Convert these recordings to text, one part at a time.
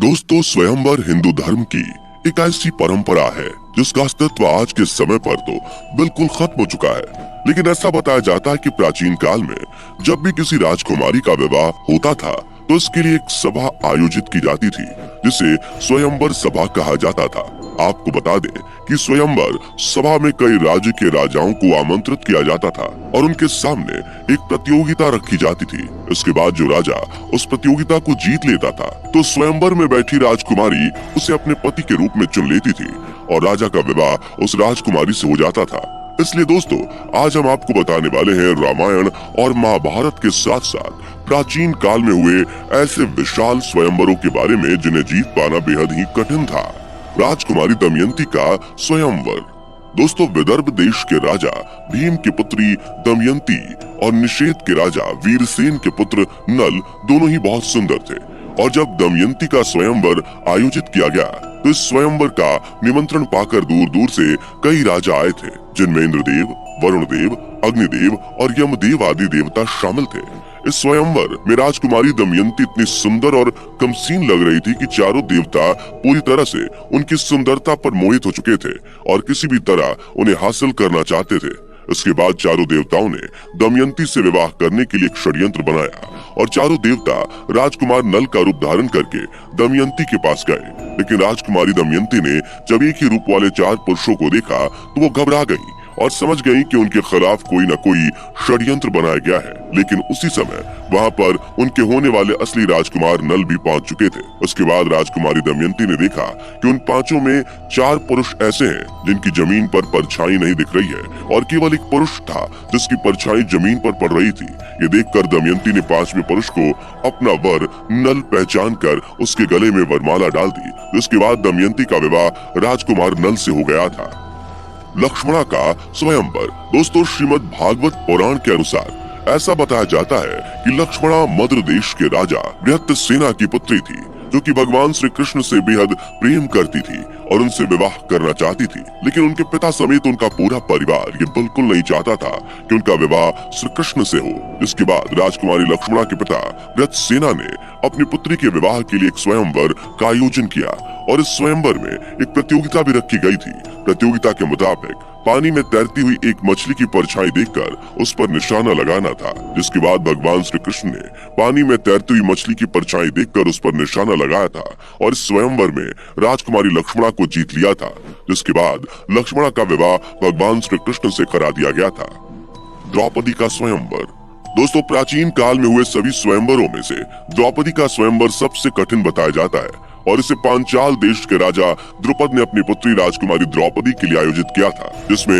दोस्तों, स्वयंवर हिंदू धर्म की एक ऐसी परंपरा है जिसका अस्तित्व आज के समय पर तो बिल्कुल खत्म हो चुका है। लेकिन ऐसा बताया जाता है कि प्राचीन काल में जब भी किसी राजकुमारी का विवाह होता था तो इसके लिए एक सभा आयोजित की जाती थी जिसे स्वयंवर सभा कहा जाता था। आपको बता दें कि स्वयंवर सभा में कई राज्य के राजाओं को आमंत्रित किया जाता था और उनके सामने एक प्रतियोगिता रखी जाती थी। इसके बाद जो राजा उस प्रतियोगिता को जीत लेता था तो स्वयंवर में बैठी राजकुमारी उसे अपने पति के रूप में चुन लेती थी और राजा का विवाह उस राजकुमारी से हो जाता था। इसलिए दोस्तों, आज हम आपको बताने वाले हैं रामायण और महाभारत के साथ साथ प्राचीन काल में हुए ऐसे विशाल स्वयंवरों के बारे में जिन्हें जीत पाना बेहद ही कठिन था। राजकुमारी दमयंती का स्वयंवर। दोस्तों, विदर्भ देश के राजा भीम की पुत्री दमयंती और निषेध के राजा वीरसेन के पुत्र नल दोनों ही बहुत सुंदर थे और जब दमयंती का स्वयंवर आयोजित किया गया तो इस स्वयंवर का निमंत्रण पाकर दूर दूर से कई राजा आए थे, जिनमें इंद्रदेव, वरुण देव, अग्निदेव और यमदेव आदि देवता शामिल थे। इस स्वयंवर में राजकुमारी दमयंती इतनी सुंदर और कमसीन लग रही थी कि चारों देवता पूरी तरह से उनकी सुंदरता पर मोहित हो चुके थे और किसी भी तरह उन्हें हासिल करना चाहते थे। इसके बाद चारों देवताओं ने दमयंती से विवाह करने के लिए एक षड्यंत्र बनाया और चारों देवता राजकुमार नल का रूप धारण करके दमयंती के पास गए। लेकिन राजकुमारी दमयंती ने जब एक ही रूप वाले चार पुरुषों को देखा तो वो घबरा गई और समझ गई कि उनके खिलाफ कोई न कोई षड्यंत्र बनाया गया है। लेकिन उसी समय वहां पर उनके होने वाले असली राजकुमार नल भी पहुंच चुके थे। उसके बाद राजकुमारी दमयंती ने देखा कि उन पांचों में चार पुरुष ऐसे हैं जिनकी जमीन पर परछाई नहीं दिख रही है और केवल एक पुरुष था जिसकी परछाई जमीन पर पड़ रही थी। ये देखकर दमयंती ने पांचवें पुरुष को अपना वर नल पहचान कर उसके गले में वरमाला डाल दी। जिसके बाद दमयंती का विवाह राजकुमार नल से हो गया था। लक्ष्मणा का स्वयंवर। दोस्तों, श्रीमद् भागवत पुराण के अनुसार ऐसा बताया जाता है कि लक्ष्मणा मद्र देश के राजा बृहत्सेना की पुत्री थी जो कि भगवान श्री कृष्ण से बेहद प्रेम करती थी और उनसे विवाह करना चाहती थी। लेकिन उनके पिता समेत उनका पूरा परिवार ये बिल्कुल नहीं चाहता था कि उनका विवाह श्री कृष्ण से हो। इसके बाद राजकुमारी लक्ष्मणा के पिता बृहत्सेना ने अपनी पुत्री के विवाह के लिए एक स्वयंवर का आयोजन किया और इस स्वयंवर में एक प्रतियोगिता भी रखी गई थी। प्रतियोगिता के मुताबिक पानी में तैरती हुई एक मछली की परछाई देखकर उस पर निशाना लगाना था। जिसके बाद भगवान श्री कृष्ण ने पानी में तैरती हुई मछली की परछाई देखकर उस पर निशाना लगाया था और इस स्वयंवर में राजकुमारी लक्ष्मणा को जीत लिया था। जिसके बाद लक्ष्मणा का विवाह भगवान श्री कृष्ण से करा दिया गया था। द्रौपदी का स्वयंवर। दोस्तों, प्राचीन काल में हुए सभी स्वयंवरों में से द्रौपदी का स्वयंवर सबसे कठिन बताया जाता है और इसे पांचाल देश के राजा द्रुपद ने अपनी पुत्री राजकुमारी द्रौपदी के लिए आयोजित किया था, जिसमें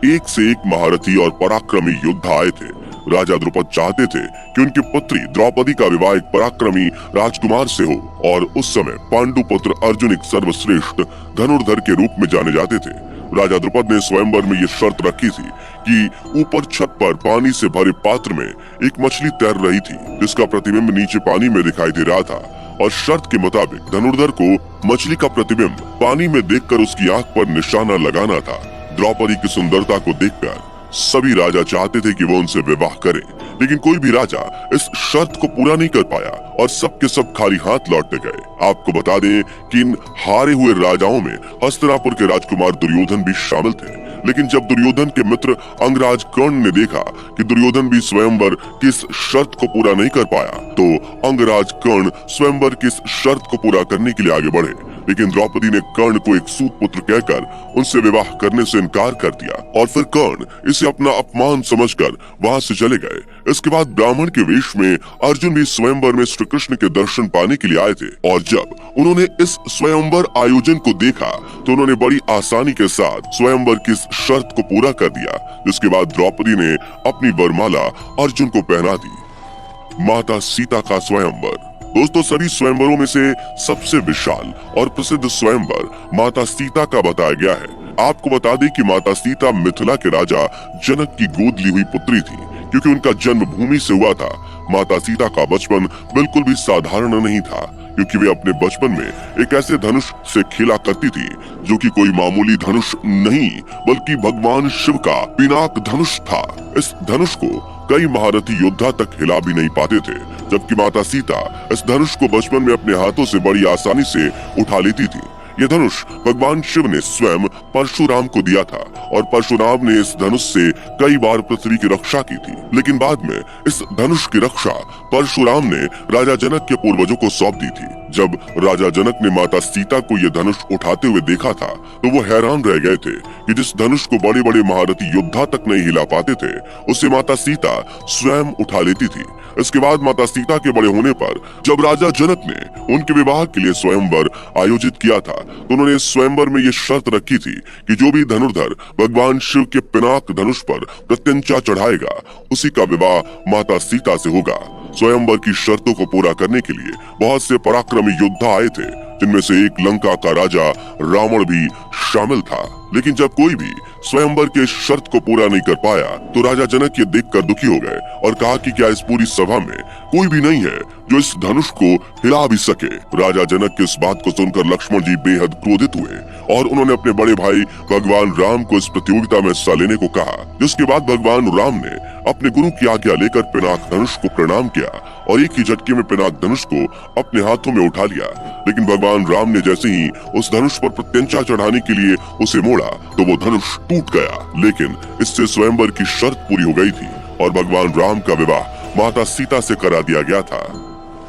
एक से एक महारथी और पराक्रमी योद्धा आए थे। राजा द्रुपद चाहते थे कि उनकी पुत्री द्रौपदी का विवाह एक पराक्रमी राजकुमार से हो और उस समय पांडु पुत्र अर्जुन एक सर्वश्रेष्ठ धनुर्धर के रूप में जाने जाते थे। राजा द्रुपद ने स्वयंवर में ये शर्त रखी थी कि ऊपर छत पर पानी से भरे पात्र में एक मछली तैर रही थी जिसका प्रतिबिंब नीचे पानी में दिखाई दे रहा था और शर्त के मुताबिक धनुर्धर को मछली का प्रतिबिंब पानी में देखकर उसकी आंख पर निशाना लगाना था। द्रौपदी की सुंदरता को देखकर सभी राजा चाहते थे कि वो उनसे विवाह करें, लेकिन कोई भी राजा इस शर्त को पूरा नहीं कर पाया और सबके सब खाली हाथ लौटते गए। आपको बता दें कि इन हारे हुए राजाओं में हस्तिनापुर के राजकुमार दुर्योधन भी शामिल थे। लेकिन जब दुर्योधन के मित्र अंगराज कर्ण ने देखा कि दुर्योधन भी स्वयंवर की इस शर्त को पूरा नहीं कर पाया तो अंगराज कर्ण स्वयंवर की इस शर्त को पूरा करने के लिए आगे बढ़े। लेकिन द्रौपदी ने कर्ण को एक सूत पुत्र कहकर उनसे विवाह करने से इनकार कर दिया और फिर कर्ण इसे अपना अपमान समझकर वहां से चले गए। इसके बाद ब्राह्मण के वेश में अर्जुन भी स्वयंवर में श्री कृष्ण के दर्शन पाने के लिए आए थे और जब उन्होंने इस स्वयंवर आयोजन को देखा तो उन्होंने बड़ी आसानी के साथ स्वयंवर की इस शर्त को पूरा कर दिया। जिसके बाद द्रौपदी ने अपनी वरमाला अर्जुन को पहना दी। माता सीता का स्वयंवर। दोस्तों, सभी स्वयंवरों में से सबसे विशाल और प्रसिद्ध स्वयंवर माता सीता का बताया गया है। आपको बता दें कि माता सीता मिथिला के राजा जनक की गोद ली हुई पुत्री थी क्योंकि उनका जन्म भूमि से हुआ था। माता सीता का बचपन बिल्कुल भी साधारण नहीं था क्योंकि वे अपने बचपन में एक ऐसे धनुष से खेला करती थी जो कि कोई मामूली धनुष नहीं बल्कि भगवान शिव का पिनाक धनुष था। इस धनुष को कई महारथी योद्धा तक हिला भी नहीं पाते थे, जबकि माता सीता इस धनुष को बचपन में अपने हाथों से बड़ी आसानी से उठा लेती थी। यह धनुष भगवान शिव ने स्वयं परशुराम को दिया था और परशुराम ने इस धनुष से कई बार पृथ्वी की रक्षा की थी, लेकिन बाद में इस धनुष की रक्षा परशुराम ने राजा जनक के पूर्वजों को सौंप दी थी। जब राजा जनक ने माता सीता को यह धनुष उठाते हुए देखा था तो वो हैरान रह गए थे कि जिस धनुष को बड़े बड़े महारथी योद्धा तक नहीं हिला पाते थे, उसे माता सीता स्वयं उठा लेती थी। इसके बाद माता सीता के बड़े होने पर जब राजा जनक ने उनके विवाह के लिए स्वयंवर आयोजित किया था तो उन्होंने इस स्वयंवर में ये शर्त रखी थी कि जो भी धनुर्धर भगवान शिव के पिनाक धनुष पर प्रत्यंचा चढ़ाएगा उसी का विवाह माता सीता से होगा। स्वयंवर की शर्तों को पूरा करने के लिए बहुत से पराक्रमी योद्धा आए थे, जिनमें से एक लंका का राजा रावण भी शामिल था। लेकिन जब कोई भी स्वयंवर के शर्त को पूरा नहीं कर पाया तो राजा जनक ये देखकर दुखी हो गए और कहा कि क्या इस पूरी सभा में कोई भी नहीं है जो इस धनुष को हिला भी सके। राजा जनक की इस बात को सुनकर लक्ष्मण जी बेहद क्रोधित हुए और उन्होंने अपने बड़े भाई भगवान राम को इस प्रतियोगिता में हिस्सा लेने को कहा, जिसके बाद भगवान राम ने अपने गुरु की आज्ञा लेकर पिनाक धनुष को प्रणाम किया और एक ही झटके में पिनाक धनुष को अपने हाथों में उठा लिया। लेकिन भगवान राम ने जैसे ही उस धनुष पर प्रत्यंचा चढ़ाने के लिए उसे मोड़ा तो वो धनुष टूट गया, लेकिन इससे स्वयंवर की शर्त पूरी हो गई थी और भगवान राम का विवाह माता सीता से करा दिया गया था।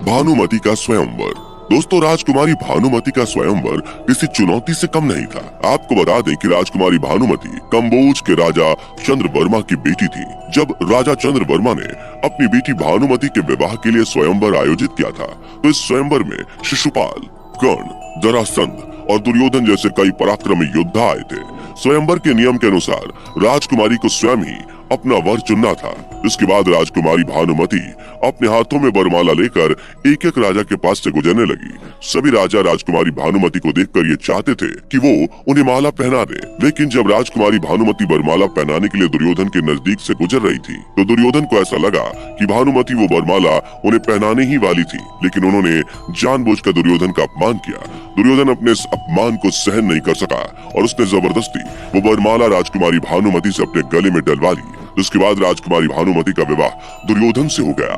भानुमति का स्वयंवर। दोस्तों, राजकुमारी भानुमति का स्वयंवर किसी चुनौती से कम नहीं था। आपको बता दें कि राजकुमारी भानुमति कंबोज के राजा चंद्रवर्मा की बेटी थी। जब राजा चंद्रवर्मा ने अपनी बेटी भानुमति के विवाह के लिए स्वयंवर आयोजित किया था तो इस स्वयंवर में शिशुपाल, कर्ण, जरासंध और दुर्योधन जैसे कई पराक्रमी योद्धा आए थे। स्वयंवर के नियम के अनुसार राजकुमारी को स्वयं ही अपना वर चुनना था। इसके बाद राजकुमारी भानुमति अपने हाथों में वरमाला लेकर एक एक राजा के पास से गुजरने लगी। सभी राजा राजकुमारी भानुमति को देखकर ये चाहते थे कि वो उन्हें माला पहना दे, लेकिन जब राजकुमारी भानुमति वरमाला पहनाने के लिए दुर्योधन के नजदीक से गुजर रही थी तो दुर्योधन को ऐसा लगा कि भानुमति वो वरमाला उन्हें पहनाने ही वाली थी, लेकिन उन्होंने जानबूझकर दुर्योधन का अपमान किया। दुर्योधन अपने इस अपमान को सहन नहीं कर सका और उसने जबरदस्ती वो वरमाला राजकुमारी भानुमति से अपने गले में डलवा ली। उसके बाद राजकुमारी भानुमति का विवाह दुर्योधन से हो गया।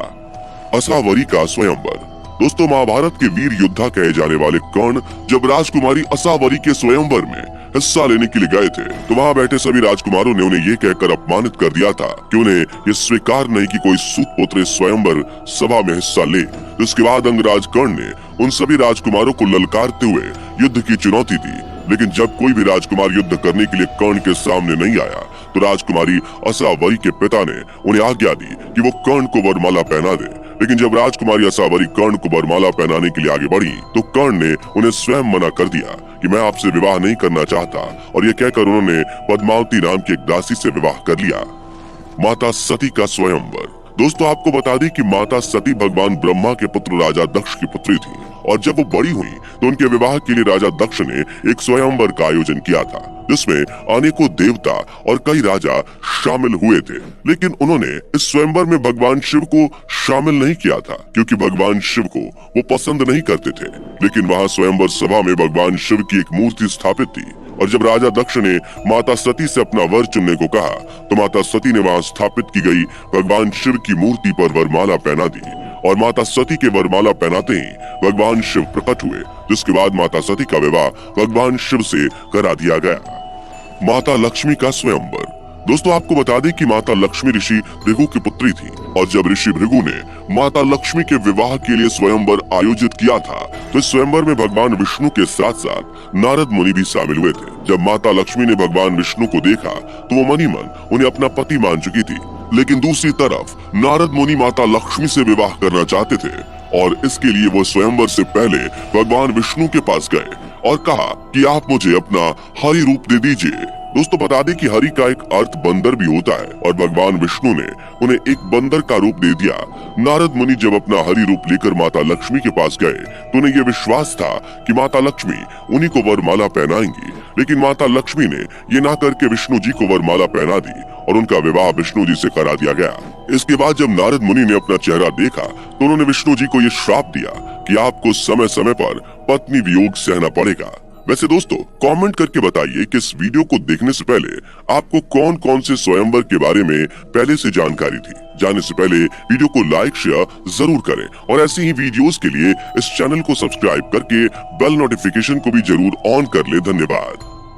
असावरी का स्वयंवर। दोस्तों, महाभारत के वीर योद्धा कहे जाने वाले कर्ण जब राजकुमारी असावरी के स्वयंवर में हिस्सा लेने के लिए गए थे तो वहाँ बैठे सभी राजकुमारों ने उन्हें ये कहकर अपमानित कर दिया था कि उन्हें ये स्वीकार नहीं कि कोई सूतपुत्र स्वयंवर सभा में हिस्सा ले। इसके बाद अंगराज कर्ण ने उन सभी राजकुमारों को ललकारते हुए युद्ध की चुनौती दी, लेकिन जब कोई भी राजकुमार युद्ध करने के लिए कर्ण के सामने नहीं आया तो राजकुमारी असावरी के पिता ने उन्हें आज्ञा दी कि वो कर्ण को वरमाला पहना दे। लेकिन जब राजकुमारी असावरी कर्ण को वरमाला पहनाने के लिए आगे बढ़ी तो कर्ण ने उन्हें स्वयं मना कर दिया कि मैं आपसे विवाह नहीं करना चाहता, और ये कहकर उन्होंने पद्मावती नाम की एक दासी से विवाह कर लिया। माता सती का स्वयंवर। दोस्तों, आपको बता दें कि माता सती भगवान ब्रह्मा के पुत्र राजा दक्ष की पुत्री थी और जब वो बड़ी हुई तो उनके विवाह के लिए राजा दक्ष ने एक स्वयंवर का आयोजन किया था, जिसमें अनेकों देवता और कई राजा शामिल हुए थे। लेकिन उन्होंने इस स्वयंवर में भगवान शिव को शामिल नहीं किया था क्योंकि भगवान शिव को वो पसंद नहीं करते थे। लेकिन वहाँ स्वयंवर सभा में भगवान शिव की एक मूर्ति स्थापित थी और जब राजा दक्ष ने माता सती से अपना वर चुनने को कहा तो माता सती ने वहाँ स्थापित की गई भगवान शिव की मूर्ति पर वरमाला पहना दी और माता सती के वरमाला पहनाते ही भगवान शिव प्रकट हुए, जिसके बाद माता सती का विवाह भगवान शिव से करा दिया गया। माता लक्ष्मी का स्वयंवर। दोस्तों, आपको बता दें कि माता लक्ष्मी ऋषि भृगु की पुत्री थी और जब ऋषि भृगु ने माता लक्ष्मी के विवाह के लिए स्वयंवर आयोजित किया था तो इस स्वयंवर में भगवान विष्णु के साथ साथ नारद मुनि भी शामिल हुए थे। जब माता लक्ष्मी ने भगवान विष्णु को देखा तो वो मनी मन उन्हें अपना पति मान चुकी थी, लेकिन दूसरी तरफ नारद मुनि माता लक्ष्मी से विवाह करना चाहते थे और इसके लिए वो स्वयंवर से पहले भगवान विष्णु के पास गए और कहा कि आप मुझे अपना हरि रूप दे दीजिए। दोस्तों, बता दें कि हरि का एक अर्थ बंदर भी होता है और भगवान विष्णु ने उन्हें एक बंदर का रूप दे दिया। नारद मुनि जब अपना हरि रूप लेकर माता लक्ष्मी के पास गए तो उन्हें यह विश्वास था कि माता लक्ष्मी उन्हीं को वरमाला पहनाएंगी, लेकिन माता लक्ष्मी ने ये ना करके विष्णु जी को वरमाला पहना दी और उनका विवाह विष्णु जी से करा दिया गया। इसके बाद जब नारद मुनि ने अपना चेहरा देखा तो उन्होंने विष्णु जी को ये श्राप दिया कि आपको समय समय पर पत्नी वियोग सहना पड़ेगा। वैसे दोस्तों कमेंट करके बताइए कि इस वीडियो को देखने से पहले आपको कौन कौन से स्वयंवर के बारे में पहले से जानकारी थी। जाने से पहले वीडियो को लाइक शेयर जरूर करें और ऐसी ही वीडियोस के लिए इस चैनल को सब्सक्राइब करके बेल नोटिफिकेशन को भी जरूर ऑन कर ले। धन्यवाद।